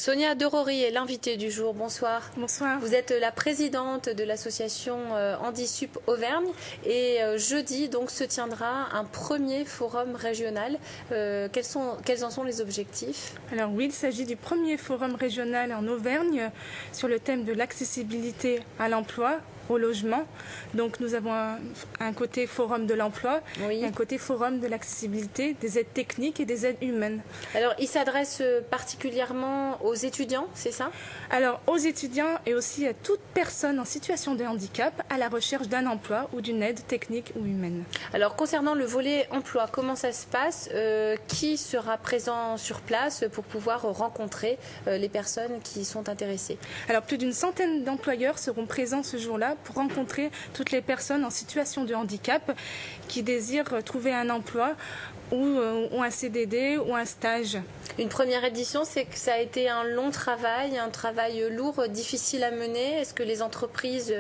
Sonia Derori est l'invitée du jour. Bonsoir. Bonsoir. Vous êtes la présidente de l'association Handisup Auvergne et jeudi donc se tiendra un premier forum régional. Quels en sont les objectifs? Alors oui, il s'agit du premier forum régional en Auvergne sur le thème de l'accessibilité à l'emploi, au logement. Donc nous avons un côté forum de l'emploi et un côté forum de l'accessibilité, des aides techniques et des aides humaines. Alors il s'adresse particulièrement aux étudiants, c'est ça? Alors aux étudiants et aussi à toute personne en situation de handicap à la recherche d'un emploi ou d'une aide technique ou humaine. Alors concernant le volet emploi, comment ça se passe? Qui sera présent sur place pour pouvoir rencontrer les personnes qui sont intéressées? Alors plus d'une centaine d'employeurs seront présents ce jour-là pour rencontrer toutes les personnes en situation de handicap qui désirent trouver un emploi ou un CDD ou un stage. Une première édition, c'est que ça a été un long travail, un travail lourd, difficile à mener. Est-ce que les entreprises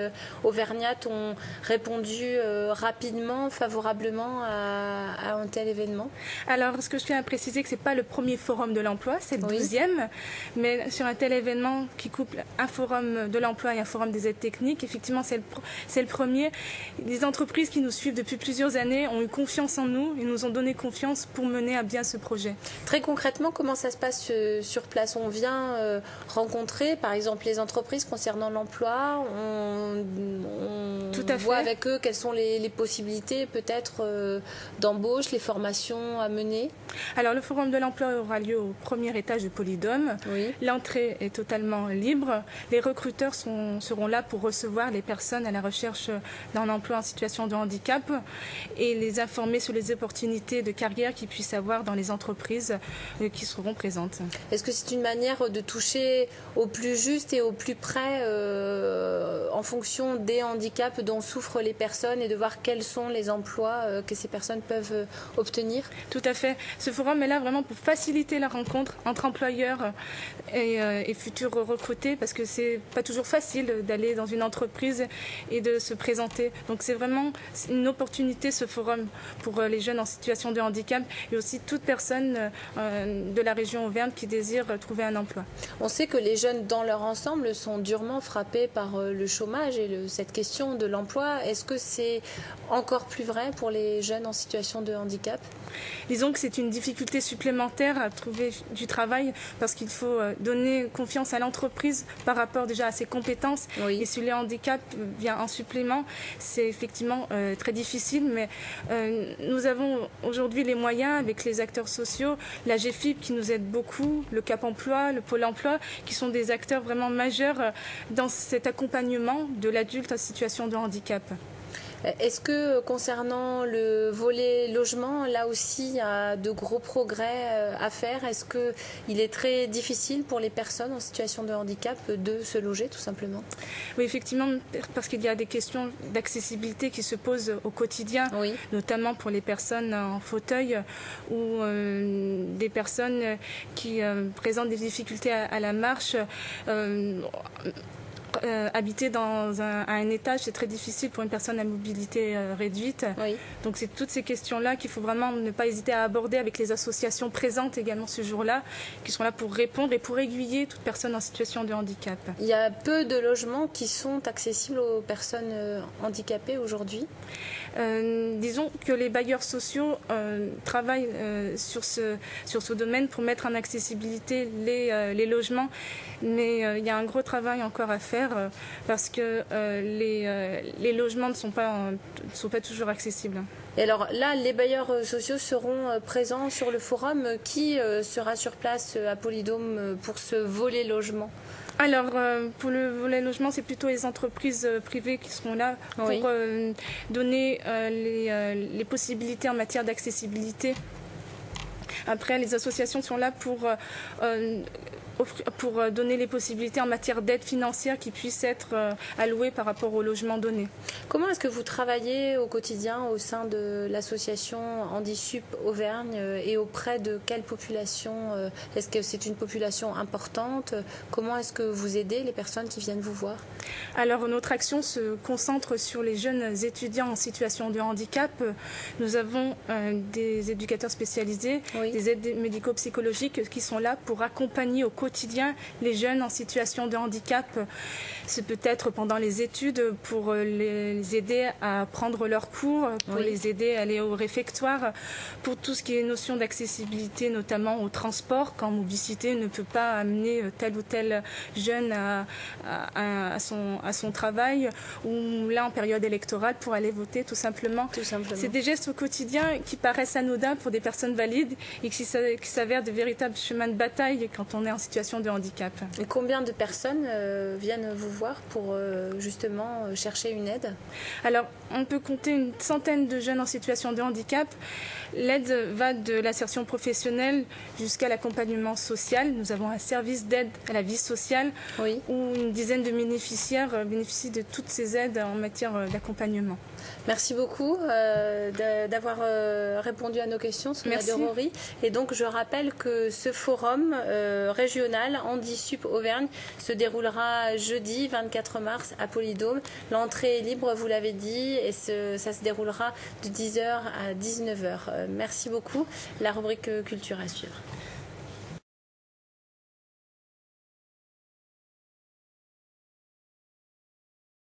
auvergnates ont répondu rapidement, favorablement à un tel événement? Alors, ce que je tiens à préciser, que ce n'est pas le premier forum de l'emploi, c'est le 12e, mais sur un tel événement qui couple un forum de l'emploi et un forum des aides techniques, effectivement, c'est le premier. Les entreprises qui nous suivent depuis plusieurs années ont eu confiance en nous, ils nous ont donné confiance pour mener à bien ce projet. Très concrètement, comment ça se passe sur place? On vient rencontrer, par exemple, les entreprises concernant l'emploi. On voit avec eux quelles sont les possibilités peut-être d'embauche, les formations à mener. Alors, le forum de l'emploi aura lieu au premier étage du Polydôme. L'entrée est totalement libre. Les recruteurs seront là pour recevoir les personnes à la recherche d'un emploi en situation de handicap et les informer sur les opportunités de carrière qu'ils puissent avoir dans les entreprises qui seront présentes. Est-ce que c'est une manière de toucher au plus juste et au plus près en fonction des handicaps dont souffrent les personnes et de voir quels sont les emplois que ces personnes peuvent obtenir? Tout à fait. Ce forum est là vraiment pour faciliter la rencontre entre employeurs et futurs recrutés parce que c'est pas toujours facile d'aller dans une entreprise et de se présenter. Donc c'est vraiment une opportunité, ce forum, pour les jeunes en situation de handicap et aussi toute personne de la région Auvergne qui désire trouver un emploi. On sait que les jeunes dans leur ensemble sont durement frappés par le chômage et cette question de l'emploi. Est-ce que c'est encore plus vrai pour les jeunes en situation de handicap? Disons que c'est une difficulté supplémentaire à trouver du travail parce qu'il faut donner confiance à l'entreprise par rapport déjà à ses compétences. Et si le handicap vient en supplément, c'est effectivement très difficile. Mais nous avons aujourd'hui les moyens avec les acteurs sociaux, la GFIP qui nous aide beaucoup, le Cap Emploi, le Pôle Emploi, qui sont des acteurs vraiment majeurs dans cet accompagnement de l'adulte en situation de handicap. Est-ce que concernant le volet logement, là aussi, il y a de gros progrès à faire? Est-ce qu'il est très difficile pour les personnes en situation de handicap de se loger, tout simplement? Oui, effectivement, parce qu'il y a des questions d'accessibilité qui se posent au quotidien, notamment pour les personnes en fauteuil ou des personnes qui présentent des difficultés à la marche. Habiter à un étage, c'est très difficile pour une personne à mobilité réduite. Donc c'est toutes ces questions-là qu'il faut vraiment ne pas hésiter à aborder avec les associations présentes également ce jour-là, qui sont là pour répondre et pour aiguiller toute personne en situation de handicap. Il y a peu de logements qui sont accessibles aux personnes handicapées aujourd'hui? Disons que les bailleurs sociaux travaillent sur ce domaine pour mettre en accessibilité les logements, mais il y a un gros travail encore à faire parce que les logements ne sont pas toujours accessibles. Et alors là, les bailleurs sociaux seront présents sur le forum. Qui sera sur place à Polydôme pour ce volet logement? Alors, pour le volet logement, c'est plutôt les entreprises privées qui seront là pour donner les possibilités en matière d'accessibilité. Après, les associations sont là pour donner les possibilités en matière d'aide financière qui puissent être allouées par rapport au logement donné. Comment est-ce que vous travaillez au quotidien au sein de l'association Handisup Auvergne et auprès de quelle population? Est-ce que c'est une population importante? Comment est-ce que vous aidez les personnes qui viennent vous voir? Alors, notre action se concentre sur les jeunes étudiants en situation de handicap. Nous avons des éducateurs spécialisés, des aides médico-psychologiques qui sont là pour accompagner au quotidien quotidien les jeunes en situation de handicap. C'est peut-être pendant les études pour les aider à prendre leurs cours, pour les aider à aller au réfectoire, pour tout ce qui est notion d'accessibilité, notamment au transport, quand Mobicité ne peut pas amener tel ou tel jeune à son travail, ou là en période électorale pour aller voter tout simplement. C'est des gestes au quotidien qui paraissent anodins pour des personnes valides et qui s'avèrent de véritables chemins de bataille quand on est en situation de handicap. Et combien de personnes viennent vous voir pour justement chercher une aide? Alors, on peut compter une centaine de jeunes en situation de handicap. L'aide va de l'insertion professionnelle jusqu'à l'accompagnement social. Nous avons un service d'aide à la vie sociale où une dizaine de bénéficiaires bénéficient de toutes ces aides en matière d'accompagnement. Merci beaucoup d'avoir répondu à nos questions, Sonia de Rory. Et donc, je rappelle que ce forum régional Handisup Auvergne se déroulera jeudi 24 mars à Polydôme. L'entrée est libre, vous l'avez dit, et ça se déroulera de 10h à 19h. Merci beaucoup. La rubrique culture à suivre.